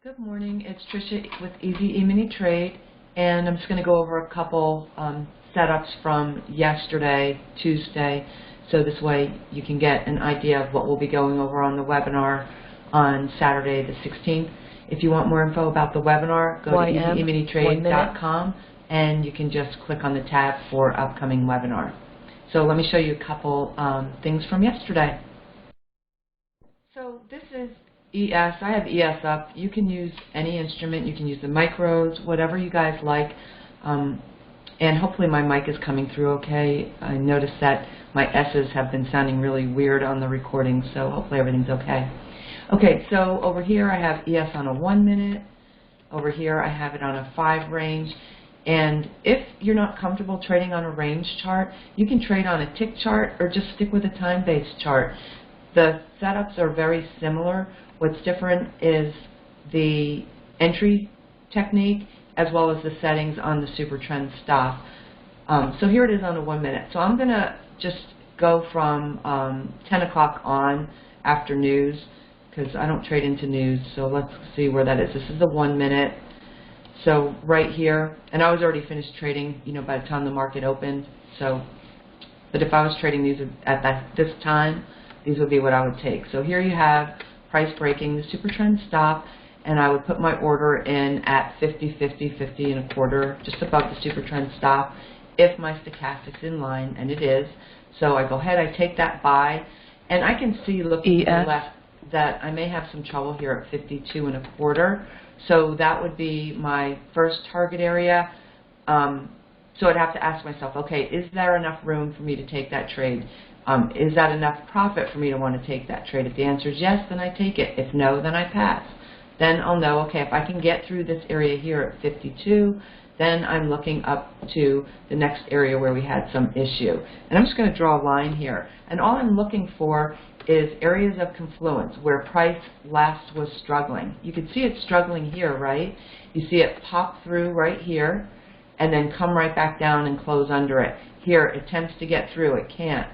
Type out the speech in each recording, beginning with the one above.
Good morning, it's Tricia with Easy E-mini Trade, and I'm just going to go over a couple setups from yesterday, Tuesday, so this way you can get an idea of what we'll be going over on the webinar on Saturday the 16th. If you want more info about the webinar, go to easyeMiniTrade.com and you can just click on the tab for upcoming webinar. So let me show you a couple things from yesterday. So this is ES. I have ES up. You can use any instrument. You can use the micros, whatever you guys like. And hopefully my mic is coming through okay. I noticed that my S's have been sounding really weird on the recording, so hopefully everything's okay. Okay, so over here I have ES on a 1 minute. Over here I have it on a 5 range. And if you're not comfortable trading on a range chart, you can trade on a tick chart or just stick with a time-based chart. The setups are very similar. What's different is the entry technique as well as the settings on the super trend stop. So here it is on a 1 minute. So I'm going to just go from 10 o'clock on after news because I don't trade into news. So let's see where that is. This is the 1 minute. So right here, and I was already finished trading, you know, by the time the market opened. So, but if I was trading these at this time, these would be what I would take. So here you have price breaking, the super trend stop, and I would put my order in at 50, 50, 50 and a quarter, just above the super trend stop, if my stochastic's in line, and it is. So I go ahead, I take that buy, and I can see looking to the left that I may have some trouble here at 52 and a quarter. So that would be my first target area. So I'd have to ask myself, okay, is there enough room for me to take that trade? Is that enough profit for me to want to take that trade? If the answer is yes, then I take it. If no, then I pass. Then I'll know, okay, if I can get through this area here at 52, then I'm looking up to the next area where we had some issue. And I'm just going to draw a line here. And all I'm looking for is areas of confluence where price last was struggling. You can see it struggling here, right? You see it pop through right here and then come right back down and close under it. Here, it attempts to get through, it can't.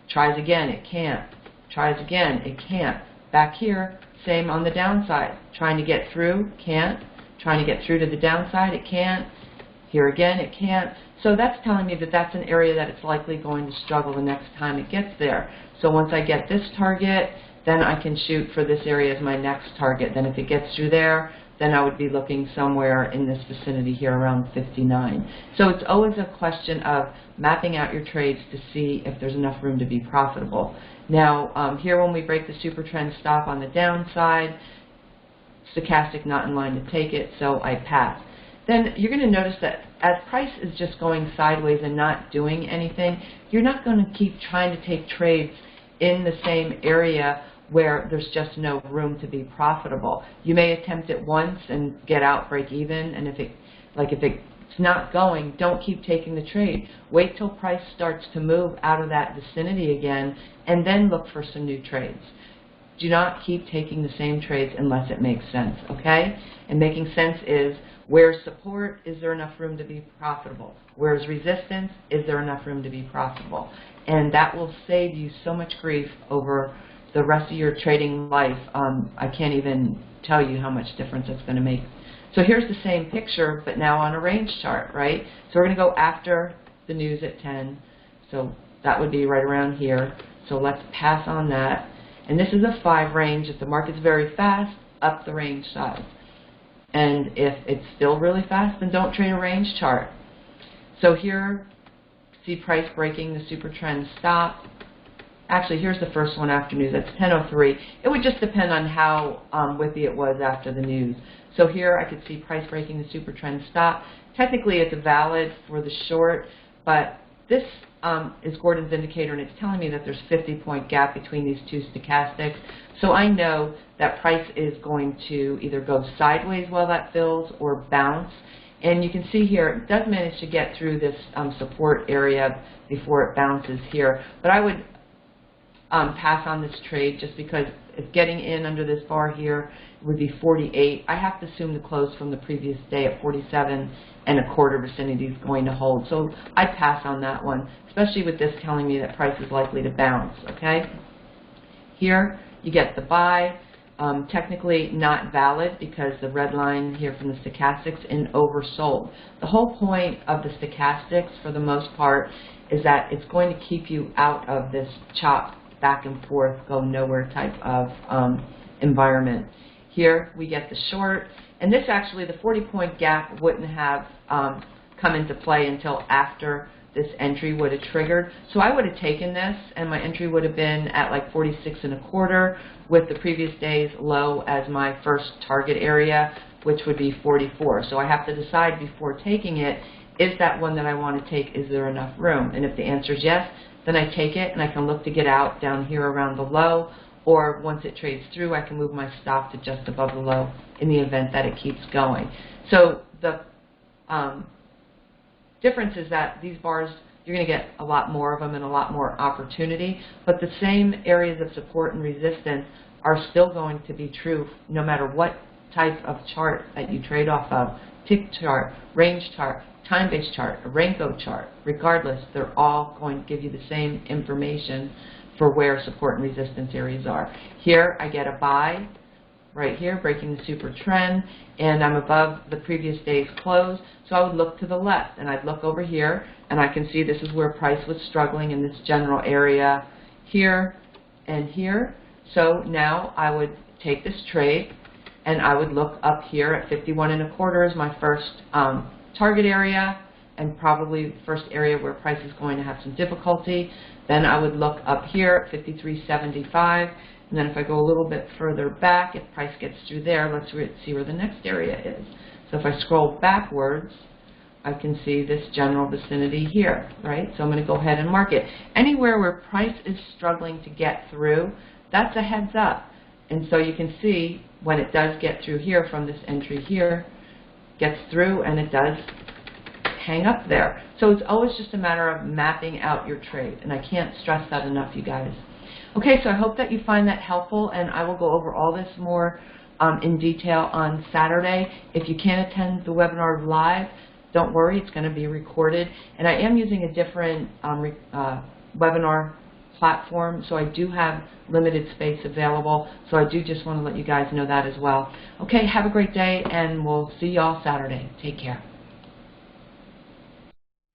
Tries again, it can't. Tries again, it can't. Back here, same on the downside. Trying to get through, can't. Trying to get through to the downside, it can't. Here again, it can't. So that's telling me that that's an area that it's likely going to struggle the next time it gets there. So once I get this target, then I can shoot for this area as my next target. Then if it gets through there, then I would be looking somewhere in this vicinity here around 59. So it's always a question of mapping out your trades to see if there's enough room to be profitable. Now, here when we break the super trend stop on the downside, stochastic not in line to take it, so I pass. Then you're going to notice that as price is just going sideways and not doing anything, you're not going to keep trying to take trades in the same area where there's just no room to be profitable. You may attempt it once and get out, break even, and if it's not going, don't keep taking the trade. Wait till price starts to move out of that vicinity again and then look for some new trades. Do not keep taking the same trades unless it makes sense, okay? And making sense is, where's support? Is there enough room to be profitable? Where's resistance? Is there enough room to be profitable? And that will save you so much grief over the rest of your trading life. I can't even tell you how much difference it's going to make. So here's the same picture, but now on a range chart, right? So we're going to go after the news at 10. So that would be right around here. So let's pass on that. And this is a 5 range. If the market's very fast, up the range size. And if it's still really fast, then don't trade a range chart. So here, see price breaking the super trend stop. Actually, here's the first one after news. That's 10:03. It would just depend on how whippy it was after the news. So here I could see price breaking the super trend stop. Technically, it's valid for the short, but this is Gordon's indicator, and it's telling me that there's 50-point gap between these two stochastics. So I know that price is going to either go sideways while that fills or bounce. And you can see here, it does manage to get through this support area before it bounces here. But I would pass on this trade just because if getting in under this bar here would be 48, I have to assume the close from the previous day at 47 and a quarter vicinity is going to hold. So I pass on that one, especially with this telling me that price is likely to bounce, okay? Here you get the buy. technically not valid because the red line here from the stochastics in oversold. The whole point of the stochastics, for the most part, is that it's going to keep you out of this chop back and forth, go nowhere type of environment. Here we get the short, and this actually, the 40-point gap wouldn't have come into play until after this entry would have triggered. So I would have taken this, and my entry would have been at like 46.25 with the previous day's low as my first target area, which would be 44. So I have to decide before taking it, is that one that I want to take, is there enough room? And if the answer is yes, then I take it, and I can look to get out down here around the low, or once it trades through, I can move my stop to just above the low in the event that it keeps going. So the difference is that these bars, you're going to get a lot more of them and a lot more opportunity, but the same areas of support and resistance are still going to be true no matter what type of chart that you trade off of. Tick chart, range chart, time-based chart, a Renko chart, regardless, they're all going to give you the same information for where support and resistance areas are. Here I get a buy right here, breaking the super trend, and I'm above the previous day's close, so I would look to the left, and I'd look over here, and I can see this is where price was struggling in this general area here and here. So now I would take this trade, and I would look up here at 51.25 as my first target area, and probably the first area where price is going to have some difficulty. Then I would look up here at 53.75, and then if I go a little bit further back, if price gets through there, let's see where the next area is. So if I scroll backwards, I can see this general vicinity here, right? So I'm going to go ahead and mark it. Anywhere where price is struggling to get through, that's a heads up. And so you can see when it does get through here from this entry here, gets through, and it does hang up there. So it's always just a matter of mapping out your trade, and I can't stress that enough, you guys. Okay, so I hope that you find that helpful, and I will go over all this more in detail on Saturday. If you can't attend the webinar live, don't worry, it's going to be recorded. And I am using a different webinar platform, so I do have limited space available, so I do just want to let you guys know that as well. Okay, have a great day, and we'll see you all Saturday. Take care.